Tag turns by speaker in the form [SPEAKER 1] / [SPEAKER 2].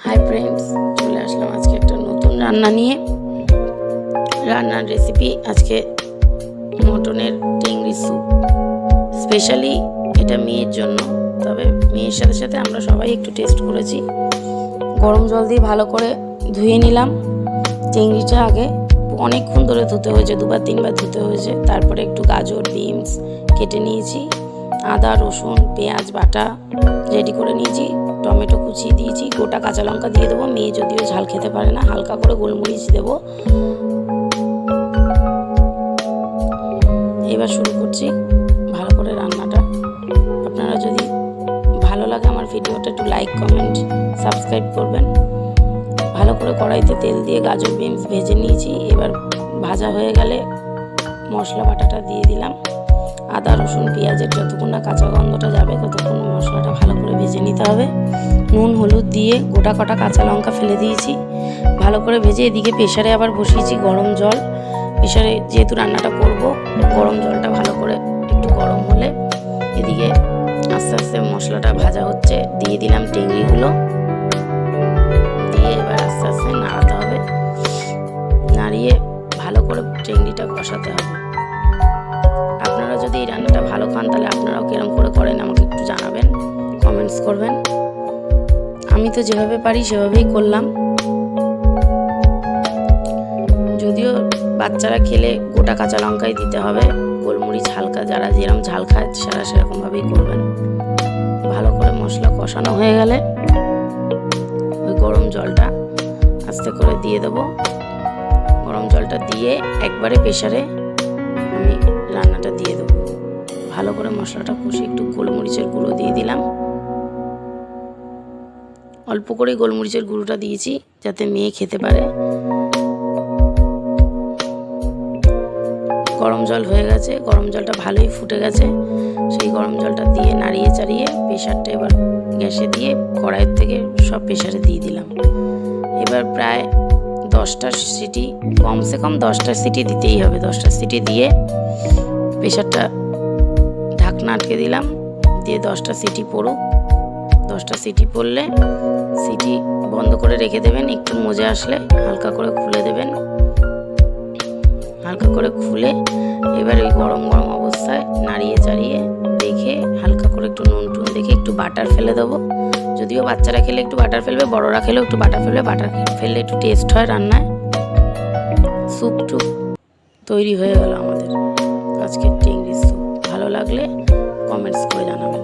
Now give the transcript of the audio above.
[SPEAKER 1] Hi friends, চলে আসলাম আজকে একটা নতুন রান্না নিয়ে। রান্নার রেসিপি আজকে মটনের টেংরি স্যুপ। স্পেশালি এটা মেয়ের জন্য, তবে মেয়ের সাথে সাথে আমরা সবাই একটু টেস্ট করেছি। গরম জল দিয়ে ভালো করে ধুয়ে নিলাম টেংরিটা। আগে অনেকক্ষণ ধরে ধুতে হয়েছে, দুবার তিনবার ধুতে হয়েছে। তারপরে একটু গাজর বিনস কেটে নিয়েছি, আদা রসুন পেঁয়াজ বাটা রেডি করে নিয়েছি, টমেটো কুচিয়ে দিয়েছি, গোটা কাঁচা লঙ্কা দিয়ে দেবো। মেয়ে যদিও ঝাল খেতে পারে না, হালকা করে গোলমরিচ দেবো। এবার শুরু করছি ভালো করে রান্নাটা। আপনারা যদি ভালো লাগে আমার ভিডিওটা একটু লাইক কমেন্ট সাবস্ক্রাইব করবেন। ভালো করে কড়াইতে তেল দিয়ে গাজর বিনস ভেজে নিয়েছি। এবার ভাজা হয়ে গেলে মশলা বাটাটা দিয়ে দিলাম। আদা রসুন পেঁয়াজের যতক্ষণ না কাঁচা গন্ধটা যাবে ততক্ষণ মশলাটা ভালো করে ভেজে নিতে হবে। নুন হলুদ দিয়ে গোটা কটা কাঁচা লঙ্কা ফেলে দিয়েছি, ভালো করে ভেজে এদিকে প্রেশারে আবার বসিয়েছি গরম জল। প্রেশারে যেহেতু রান্নাটা করব, গরম জলটা ভালো করে একটু গরম হলে এদিকে আস্তে আস্তে মশলাটা ভাজা হচ্ছে। দিয়ে দিলাম টেংরিগুলো, দিয়ে এবার আস্তে আস্তে নাড়াতে হবে। নাড়িয়ে ভালো করে টেংরিটা কষাতে হবে। আপনারা যদি এই রান্নাটা ভালো খান তাহলে আপনারাও কিরম করে করেন আমাকে একটু জানাবেন, কমেন্টস করবেন। আমি তো যেভাবে পারি সেভাবেই করলাম। যদিও বাচ্চারা খেলে গোটা কাঁচা লঙ্কাই দিতে হবে, গোলমরিচ হালকা, যারা যেরকম ঝাল খায় সেরা সেরকমভাবেই করবেন। ভালো করে মশলা কষানো হয়ে গেলে ওই গরম জলটা আস্তে করে দিয়ে দেবো। গরম জলটা দিয়ে একবারে প্রেশারে আমি রান্নাটা দিয়ে দেবো। ভালো করে মশলাটা কষে একটু গোলমরিচের গুঁড়ো দিয়ে দিলাম। অল্প করে গোলমরিচের গুঁড়োটা দিয়েছি যাতে মেয়ে খেতে পারে। গরম জল হয়ে গেছে, গরম জলটা ভালোই ফুটে গেছে। সেই গরম জলটা দিয়ে নাড়িয়ে চাড়িয়ে প্রেশারটা এবার গ্যাসে দিয়ে কড়াইয়ের থেকে সব প্রেশারে দিয়ে দিলাম। এবার প্রায় 10টা সিটি, কমসে কম 10টা সিটি দিতেই হবে। 10টা সিটি দিয়ে প্রেশারটা ঢাকনা আটকে দিলাম, দিয়ে 10টা সিটি পড়ুক। 10টা সিটি পড়লে সিটি বন্ধ করে রেখে দেবেন। একটু মজে আসলে হালকা করে খুলে দেবেন। হালকা করে খুলে এবার ওই গরম গরম অবস্থায় নাড়িয়ে চাড়িয়ে দেখে হালকা করে একটু নুন টুন দেখে একটু বাটার ফেলে দেবো। যদিও বাচ্চারা খেলে একটু বাটার ফেলবে, বড়রা খেলেও একটু বাটার ফেলবে। বাটার ফেললে একটু টেস্ট হয় রান্নায়। স্যুপ টুপ তৈরি হয়ে গেল আমাদের আজকের টেংরি স্যুপ। ভালো লাগলে কমেন্টস করে জানাবেন।